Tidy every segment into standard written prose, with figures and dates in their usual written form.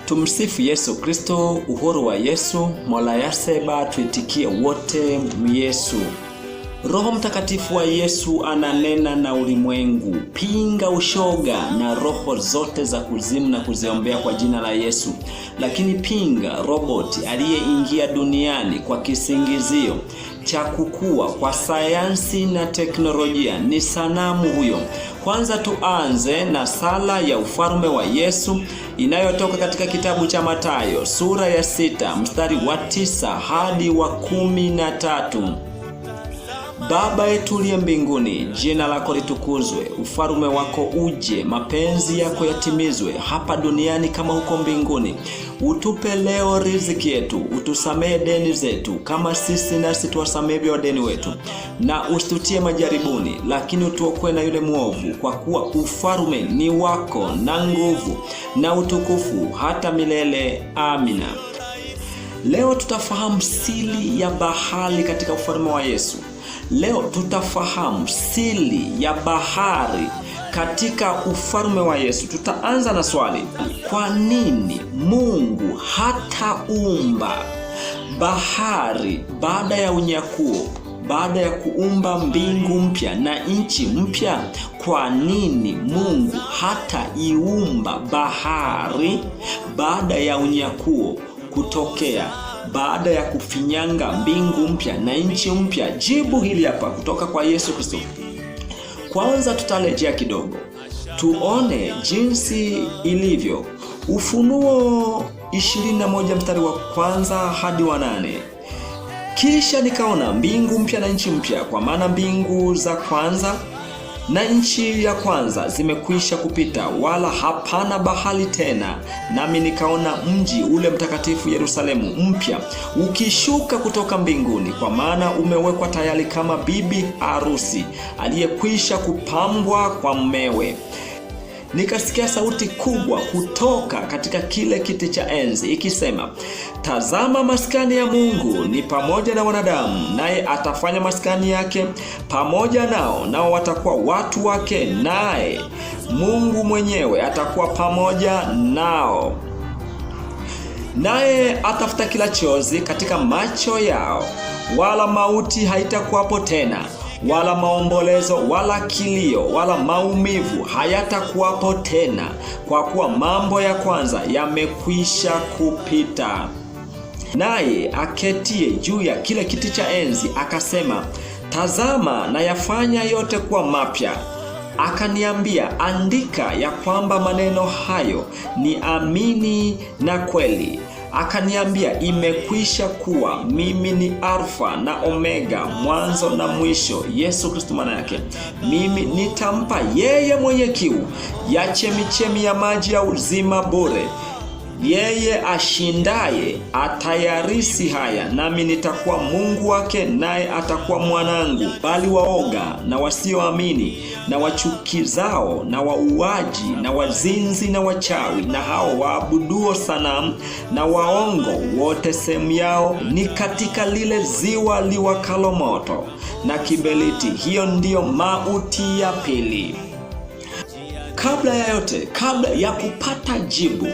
Tumsifu Yesu Kristo. Uhuru wa Yesu. Mola yaseba tuitikie wote Yesu. Roho Mtakatifu wa Yesu ananena na ulimwengu. Pinga ushoga na roho zote za kuzimu na kuziombea kwa jina la Yesu. Lakini pinga roboti aliyeingia duniani kwa kisingizio cha kukua kwa sayansi na teknolojia. Ni sanamu huyo. Kwanza tuanze na sala ya ufalme wa Yesu inayotoka katika kitabu cha Mathayo sura ya 6 mstari wa 9 hadi wa 13. Baba yetu uliye mbinguni, jina lako litukuzwe, ufalme wako uje, mapenzi yako yatimizwe hapa duniani kama huko mbinguni. Utupe leo riziki yetu, utusamehe deni zetu kama sisi nasi tuwasamehe wadeni wetu, na usitutie majaribuni, lakini utuokoe na yule mwovu, kwa kuwa ufalme ni wako na nguvu na utukufu hata milele. Amina. Leo tutafahamu siri ya bahari katika ufalme wa Yesu. Leo tutafahamu siri ya bahari katika ufalme wa Yesu. Tutaanza na swali: kwa nini Mungu hataumba bahari baada ya unyakuo, baada ya kuumba mbingu mpya na nchi mpya? Kwa nini Mungu hataiumba bahari baada ya unyakuo kutokea, baada ya kufinyanga mbingu mpya na nchi mpya? Jibu hili hapa kutoka kwa Yesu Kristo. Kwanza tutarejea kidogo tuone jinsi ilivyo. Ufunuo 21 mstari wa 1 hadi wa 8. Kisha nikaona mbingu mpya na nchi mpya, kwa maana mbingu za kwanza na nchi ya kwanza zimekwisha kupita, wala hapana bahari tena. Nami nikaona mji ule mtakatifu Yerusalemu mpya ukishuka kutoka mbinguni, kwa maana umewekwa tayari kama bibi harusi aliyekwisha kupambwa kwa mumewe. Nikasikia sauti kubwa kutoka katika kile kiti cha enzi ikisema, tazama, maskani ya Mungu ni pamoja na wanadamu, naye atafanya maskani yake pamoja nao, nao watakuwa watu wake, naye Mungu mwenyewe atakuwa pamoja nao. Naye atafuta kila chozi katika macho yao, wala mauti haitakuwapo tena, wala maombolezo, wala kilio, wala maumivu hayatakuwapo tena, kwa kuwa mambo ya kwanza yamekwisha kupita. Naye aketie juu ya kile kiti cha enzi akasema, tazama, na yafanya yote kuwa mapya. Akaniambia, andika ya kwamba maneno hayo ni amini na kweli. Akaniambia, imekwisha kuwa. Mimi ni Alfa na Omega, mwanzo na mwisho. Yesu Kristo maana yake. Mimi nitampa yeye mwenye kiu ya chemichemi ya maji ya uzima bure. Yeye ashindaye atayarisi haya, nami nitakuwa Mungu wake, naye atakuwa mwanangu. Bali waoga na wasioamini na wachukizao na wauaji na wazinzi na wachawi na hao waabuduo sanamu na waongo wote, sehemu yao ni katika lile ziwa liwakalo moto na kiberiti. Hiyo ndiyo mauti ya pili. Kabla ya yote, kabla ya kupata jibu,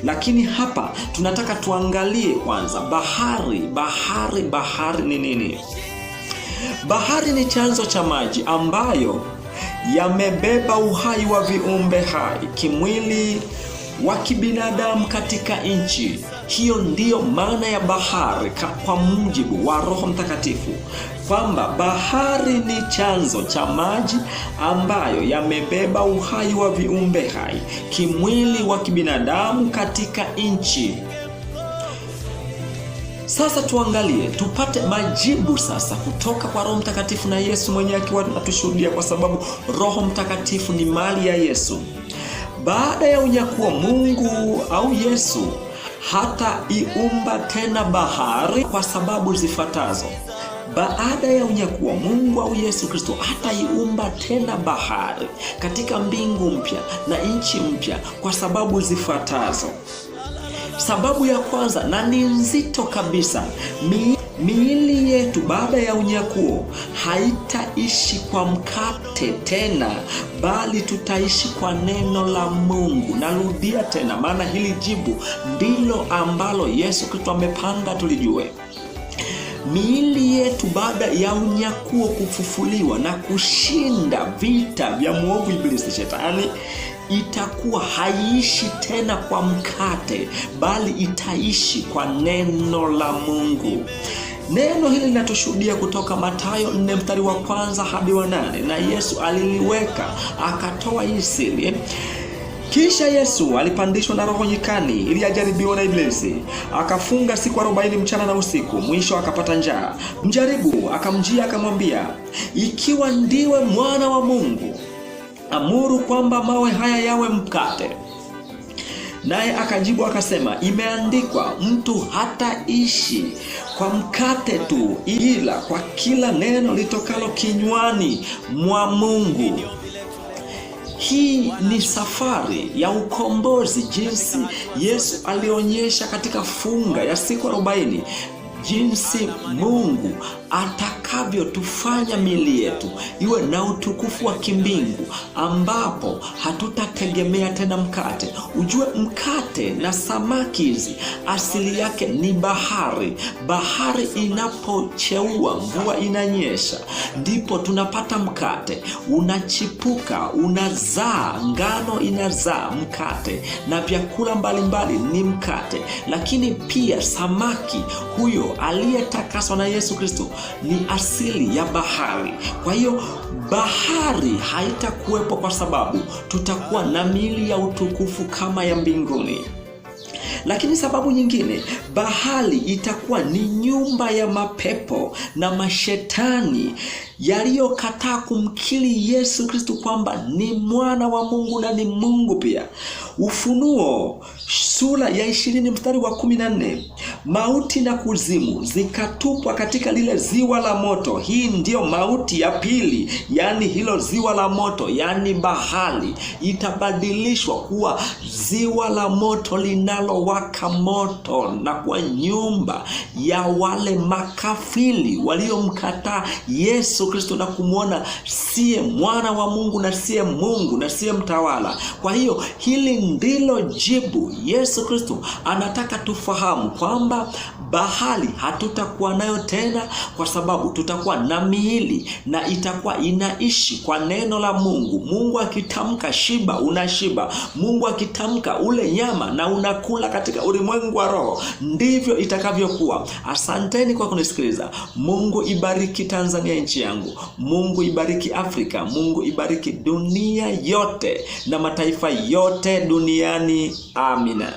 lakini hapa tunataka tuangalie kwanza bahari ni nini? Bahari ni chanzo cha maji ambayo yamebeba uhai wa viumbe hai, kimwili wa kibinadamu katika nchi. Hiyo ndiyo maana ya bahari kwa mujibu wa Roho Mtakatifu, kwamba bahari ni chanzo cha maji ambayo yamebeba uhai wa viumbe hai, kimwili wa kibinadamu katika nchi. Sasa tuangalie, tupate majibu sasa kutoka kwa Roho Mtakatifu, na Yesu mwenyewe akiwa anatushuhudia, kwa sababu Roho Mtakatifu ni mali ya Yesu. Baada ya unyakuo, Mungu au Yesu hataiumba tena bahari kwa sababu zifuatazo. Baada ya unyakuo, Mungu au Yesu Kristo hataiumba tena bahari katika mbingu mpya na nchi mpya kwa sababu zifuatazo. Sababu ya kwanza, na ni nzito kabisa, Miili yetu baada ya unyakuo haitaishi kwa mkate tena, bali tutaishi kwa neno la Mungu. Narudia tena, maana hili jibu ndilo ambalo Yesu Kristo amepanga tulijue. Miili yetu baada ya unyakuo kufufuliwa na kushinda vita vya mwovu ibilisi shetani, itakuwa haiishi tena kwa mkate, bali itaishi kwa neno la Mungu. Neno hili linatushuhudia kutoka Mathayo 4 mstari wa 1 hadi wa 8, na Yesu aliliweka akatoa hii siri. Kisha Yesu alipandishwa na Roho nyikani ili ajaribiwe na ibilisi. Akafunga siku 40 mchana na usiku, mwisho akapata njaa. Mjaribu akamjia akamwambia, ikiwa ndiwe mwana wa Mungu, amuru kwamba mawe haya yawe mkate. Naye akajibu akasema, imeandikwa, mtu hataishi kwa mkate tu, ila kwa kila neno litokalo kinywani mwa Mungu. Hii ni safari ya ukombozi, jinsi Yesu alionyesha katika funga ya siku 40, jinsi Mungu atakavyotufanya miili yetu iwe na utukufu wa kimbingu, ambapo hatutategemea tena mkate. Ujue mkate na samaki hizi asili yake ni bahari. Bahari inapocheua, mvua inanyesha, ndipo tunapata mkate. Unachipuka, unazaa, ngano inazaa mkate, na vyakula mbalimbali ni mkate. Lakini pia samaki huyo aliyetakaswa na Yesu Kristo ni asili ya bahari. Kwa hiyo bahari haitakuwepo, kwa sababu tutakuwa na miili ya utukufu kama ya mbinguni. Lakini sababu nyingine, bahari itakuwa ni nyumba ya mapepo na mashetani yaliyokataa kumkiri Yesu Kristo kwamba ni mwana wa Mungu na ni Mungu pia. Ufunuo sura ya 20 mstari wa 14, mauti na kuzimu zikatupwa katika lile ziwa la moto. Hii ndio mauti ya pili, yani hilo ziwa la moto, yani bahari itabadilishwa kuwa ziwa la moto linalowaka moto, na kwa nyumba ya wale makafiri waliomkataa Yesu Kristo na kumwona siye mwana wa Mungu na siye Mungu na siye mtawala. Kwa hiyo hili ndilo jibu Yesu Kristo anataka tufahamu, kwamba bahari hatutakuwa nayo tena, kwa sababu tutakuwa na miili na itakuwa inaishi kwa neno la Mungu. Mungu akitamka shiba, unashiba. Mungu akitamka ule nyama na unakula katika ulimwengu wa roho, ndivyo itakavyokuwa. Asanteni kwa kunisikiliza. Mungu ibariki Tanzania, nchi yangu. Mungu ibariki Afrika. Mungu ibariki dunia yote na mataifa yote duniani. Amina.